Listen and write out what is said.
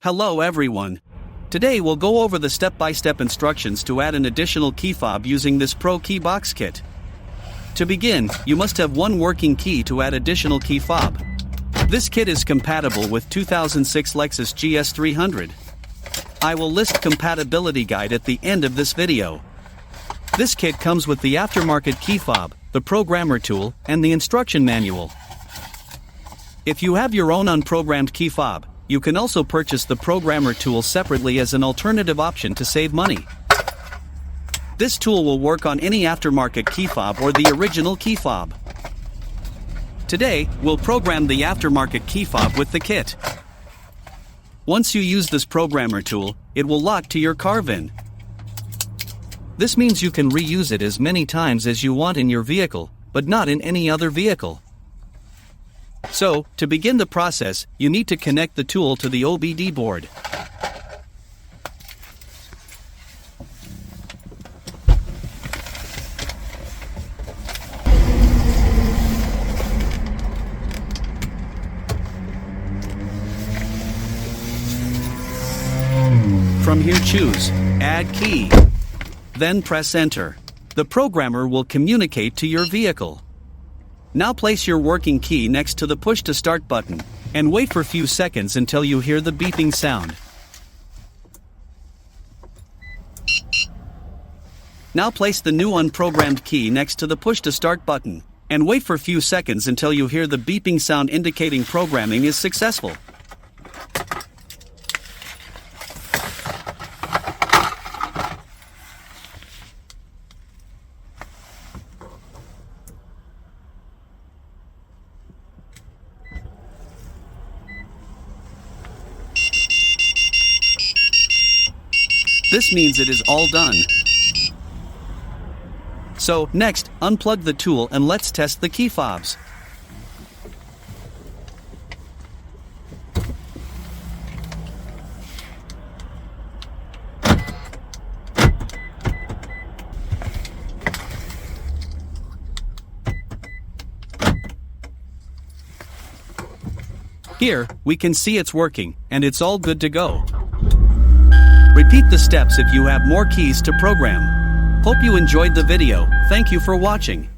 Hello everyone. Today we'll go over the step-by-step instructions to add an additional key fob using this ProKeyBox kit. To begin, you must have one working key to add additional key fob. This kit is compatible with 2006 Lexus GS 300. I will list compatibility guide at the end of this video. This kit comes with the aftermarket key fob, the programmer tool, and the instruction manual. If you have your own unprogrammed key fob, you can also purchase the programmer tool separately as an alternative option to save money. This tool will work on any aftermarket key fob or the original key fob. Today, we'll program the aftermarket key fob with the kit. Once you use this programmer tool, it will lock to your car VIN. This means you can reuse it as many times as you want in your vehicle, but not in any other vehicle. So, to begin the process, you need to connect the tool to the OBD board. From here choose Add Key. Then press Enter. The programmer will communicate to your vehicle. Now place your working key next to the push to start button, and wait for a few seconds until you hear the beeping sound. Now place the new unprogrammed key next to the push to start button, and wait for a few seconds until you hear the beeping sound indicating programming is successful. This means it is all done. So, next, unplug the tool and let's test the key fobs. Here, we can see it's working, and it's all good to go. Repeat the steps if you have more keys to program. Hope you enjoyed the video. Thank you for watching.